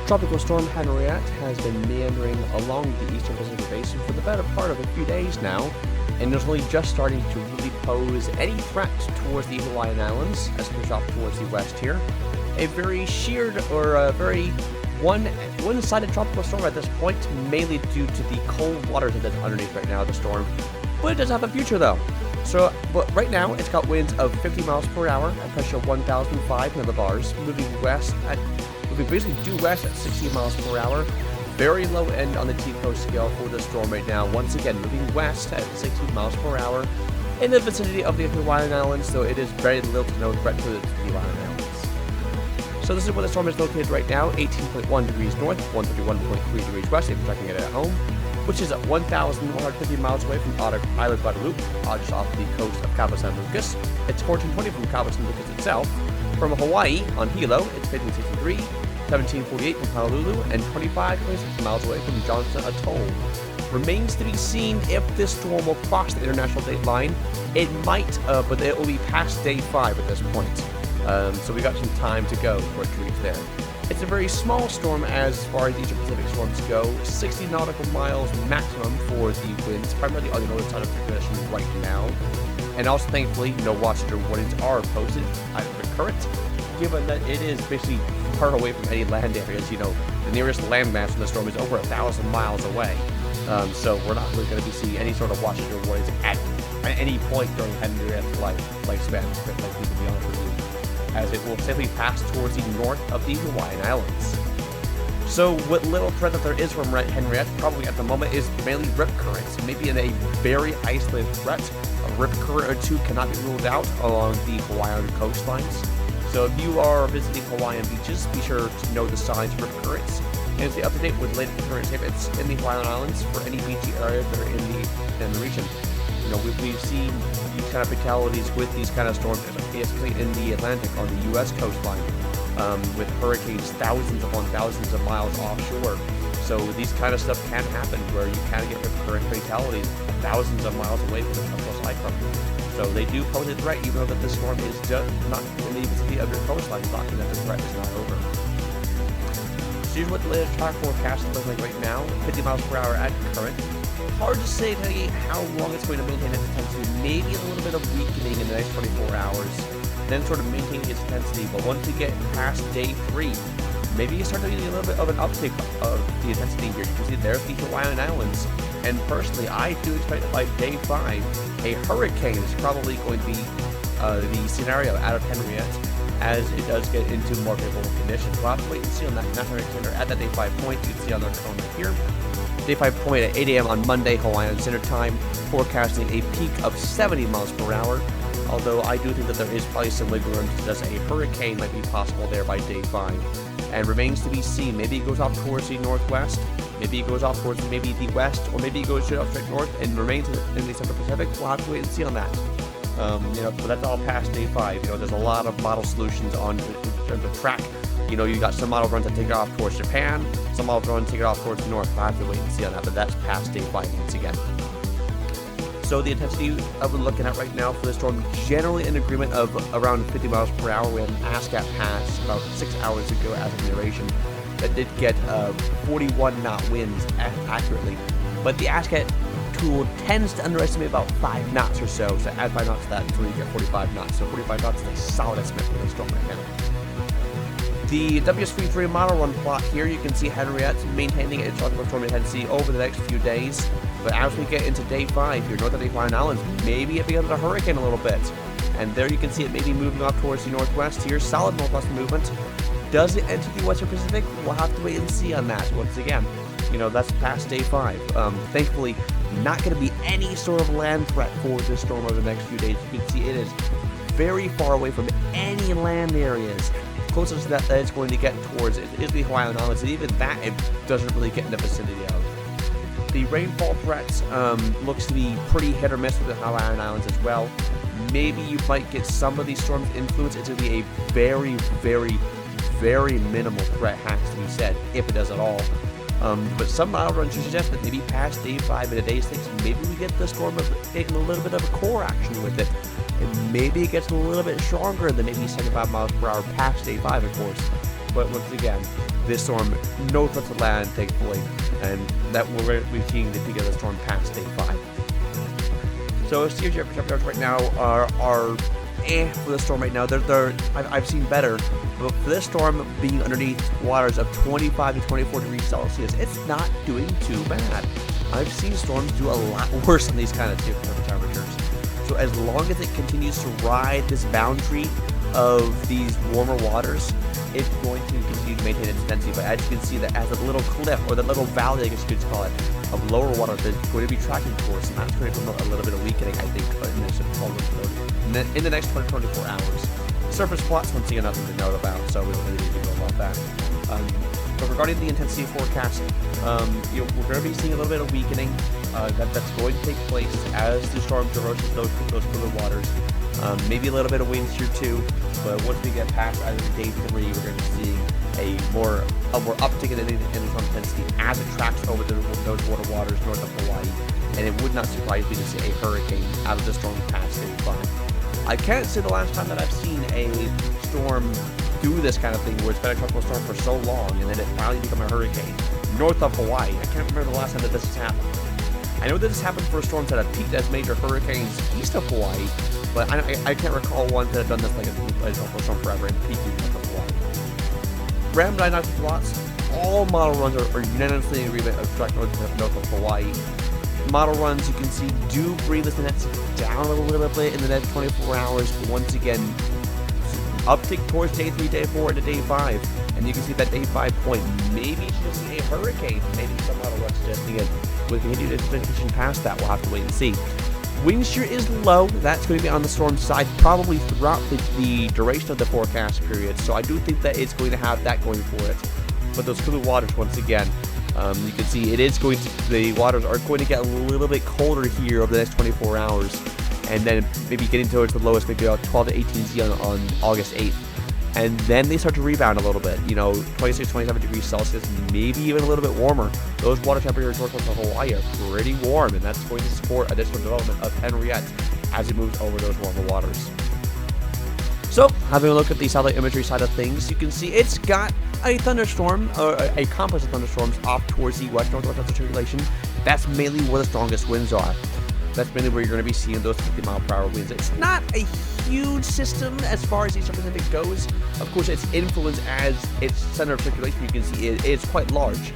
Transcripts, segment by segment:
Tropical Storm Henriette has been meandering along the eastern Pacific Basin for the better part of a few days now, and is only just starting to really pose any threat towards the Hawaiian Islands as we push off towards the west here. A very sheared or a very one-sided tropical storm at this point, mainly due to the cold waters that is underneath right now, the storm. But it does have a future though. But right now it's got winds of 50 miles per hour at pressure 1,005 millibars, moving basically due west at 60 miles per hour. Very low end on the T-Coast scale for the storm right now. Once again, moving west at 60 miles per hour in the vicinity of the Hawaiian Islands, so it is very little to no threat to the Hawaiian Islands. So this is where the storm is located right now, 18.1 degrees north, 131.3 degrees west if you're tracking it at home, which is at 1,150 miles away from Island Guadalupe, just off the coast of Cabo San Lucas. It's 1420 from Cabo San Lucas itself. From Hawaii, on Hilo, it's 1563, 1748 from Honolulu, and 26 miles away from Johnston Atoll. Remains to be seen if this storm will cross the international date line. It might, but it will be past day 5 at this point. So we got some time to go for it to reach there. It's a very small storm as far as Eastern Pacific storms go, 60 nautical miles maximum for the winds, primarily on the northern side of the Circulation right now. And also, thankfully, no watches or warnings are posted out of the current, given that it is basically far away from any land areas. You know, the nearest landmass from the storm is over 1,000 miles away. So we're not really going to be seeing any sort of watches or warnings at any point during Henriette's lifespan, to be honest with you, as it will simply pass towards the north of the Hawaiian Islands. So what little threat that there is from Henriette probably at the moment is mainly rip currents, maybe in a very isolated threat. A rip current or two cannot be ruled out along the Hawaiian coastlines. So if you are visiting Hawaiian beaches, be sure to know the signs of rip currents and stay up to date with latest current statements in the Hawaiian Islands for any beachy areas that are in the region. You know, we've seen these kind of fatalities with these kind of storms, especially in the Atlantic on the U.S. coastline, with hurricanes thousands upon thousands of miles offshore. So these kind of stuff can happen where you can get recurrent fatalities thousands of miles away from the tropical cyclone. So they do pose a threat, even though that the storm is just not in the vicinity of your coastline, talking that the threat is not over. So here's what the latest track forecast looks like right now, 50 miles per hour at current. Hard to say how long it's going to maintain its intensity. Maybe a little bit of weakening in the next 24 hours, then sort of maintaining its intensity. But once you get past day 3, maybe you start to get a little bit of an uptick of the intensity here. You can see there's the Hawaiian Islands. And personally, I do expect that by day 5, a hurricane is probably going to be the scenario out of Henriette as it does get into more favorable conditions. We'll have to wait and see on that hurricane at that day 5 point. You can see on the cone here. Day 5 point at 8 a.m. on Monday, Hawaiian Standard Time, forecasting a peak of 70 miles per hour. Although I do think that there is probably some wiggle room because a hurricane might be possible there by day 5. And remains to be seen. Maybe it goes off towards the northwest, maybe it goes off towards maybe the west, or maybe it goes straight north and remains in the Central Pacific. We'll have to wait and see on that. But that's all past day 5. You know, there's a lot of model solutions on in terms of track. You know, you got some model runs that take it off towards Japan, some model runs take it off towards the north. We'll have to wait and see on that, but that's past day 5 once again. So the intensity we're looking at right now for the storm, generally in agreement of around 50 miles per hour. We had an ASCAP pass about 6 hours ago as of narration that did get 41 knot winds accurately. But the ASCAP tool tends to underestimate about 5 knots or so. So add 5 knots to that until you get 45 knots. So 45 knots is a solid estimate for the storm right now. The WS33 model run plot here, you can see Henriette maintaining its tropical storm intensity over the next few days. But as we get into day 5 here, north of the Hawaiian Islands, maybe it becomes a hurricane a little bit. And there you can see it maybe moving off towards the northwest here, solid northwest movement. Does it enter the Western Pacific? We'll have to wait and see on that. Once again, you know, that's past day 5. Thankfully, not going to be any sort of land threat for this storm over the next few days. You can see it is very far away from any land areas. Closest to that it's going to get towards is the Hawaiian Islands, and even that it doesn't really get in the vicinity of. The rainfall threats looks to be pretty hit or miss with the Hawaiian Islands as well. Maybe you might get some of these storms' influence. It's going to be a very, very, very minimal threat, has to be said, if it does at all. But some model runs suggest that maybe past day 5 and day 6, maybe we get the storm taking a little bit of a core action with it. And maybe it gets a little bit stronger than maybe 75 miles per hour past day 5, of course. But once again, this storm northwest of land, thankfully, and that we're seeing the peak of the storm past day 5. So CRG temperatures right now are for the storm right now. I've seen better, but for this storm being underneath waters of 25 to 24 degrees Celsius, it's not doing too bad. I've seen storms do a lot worse than these kind of temperatures. So as long as it continues to ride this boundary of these warmer waters, it's going to continue to maintain its intensity. But as you can see, that as a little cliff, or that little valley, I guess you could call it, of lower water that's going to be tracking towards, and that's going to promote a little bit of weakening, I think, in the next 24 hours. Surface plots, once again, nothing to note about, so we don't really need to go about that. But regarding the intensity forecast, we're going to be seeing a little bit of weakening that's going to take place as the storm traverses those cooler waters. Maybe a little bit of winds here too, but once we get past either day 3, we're going to be seeing a more uptick in storm intensity as it tracks over those water waters north of Hawaii, and it would not surprise me to see a hurricane out of the storm past day 5. I can't say the last time that I've seen a storm do this kind of thing where it's been a tropical storm for so long and then it finally become a hurricane north of Hawaii. I can't remember the last time that this has happened. I know that this happened for storms that have peaked as major hurricanes east of Hawaii, but I can't recall one that have done this like a tropical storm forever and peaking north of Hawaii. Random diagnostic plots, all model runs are unanimously in agreement of track north of Hawaii. Model runs, you can see, do bring this intensity down a little bit in the next 24 hours, but once again, uptick towards day 3, day 4, and day 5. And you can see that day 5 point, maybe you'll see a hurricane. Maybe some model runs suggesting it will continue to transition past that. We'll have to wait and see. Wind shear is low. That's going to be on the storm side probably throughout the duration of the forecast period. So I do think that it's going to have that going for it. But those cooler waters, once again, you can see the waters are going to get a little bit colder here over the next 24 hours. And then maybe getting towards the lowest, maybe about 12 to 18 Z on August 8th. And then they start to rebound a little bit, 26, 27 degrees Celsius, maybe even a little bit warmer. Those water temperatures northwest of Hawaii are pretty warm, and that's going to support additional development of Henriette as it moves over those warmer waters. So, having a look at the satellite imagery side of things, you can see it's got a thunderstorm, or a complex of thunderstorms off towards the west-northwest circulation. That's mainly where the strongest winds are. That's mainly where you're going to be seeing those 50-mile-per-hour winds. It's not a huge system as far as the Eastern Pacific goes. Of course, its influence as its center of circulation, you can see, is quite large.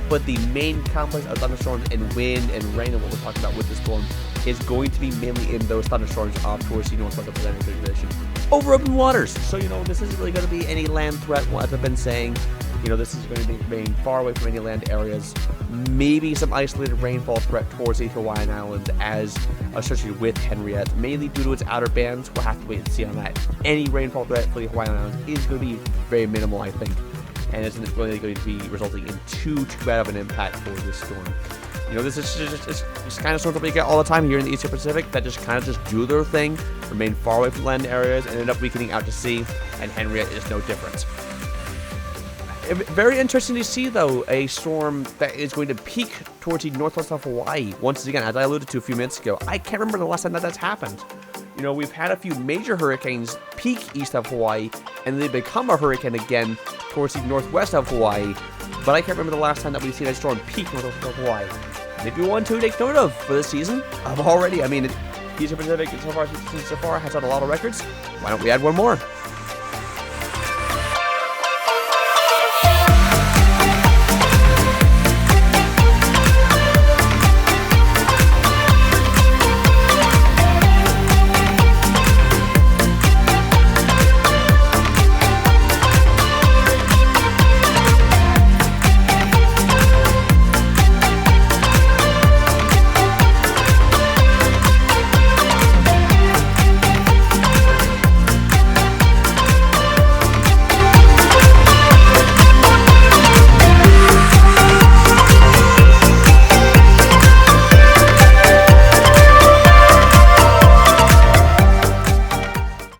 But the main complex of thunderstorms and wind and rain, and what we're talking about with the storm, is going to be mainly in those thunderstorms off towards the northwest Atlantic circulation over open waters. So, this isn't really going to be any land threat, as I've been saying. This is going to be remaining far away from any land areas. Maybe some isolated rainfall threat towards the Hawaiian Islands as associated with Henriette, mainly due to its outer bands. We'll have to wait and see on that. Any rainfall threat for the Hawaiian Islands is going to be very minimal, I think, and isn't really going to be resulting in too bad of an impact for this storm. This is just kind of storms that we get all the time here in the Eastern Pacific that just kind of do their thing, remain far away from land areas, and end up weakening out to sea, and Henriette is no different. Very interesting to see, though, a storm that is going to peak towards the northwest of Hawaii. Once again, as I alluded to a few minutes ago, I can't remember the last time that's happened. We've had a few major hurricanes peak east of Hawaii, and they become a hurricane again towards the northwest of Hawaii. But I can't remember the last time that we've seen a storm peak northwest of Hawaii. Maybe one to take note of for this season. The Eastern Pacific so far has had a lot of records. Why don't we add one more?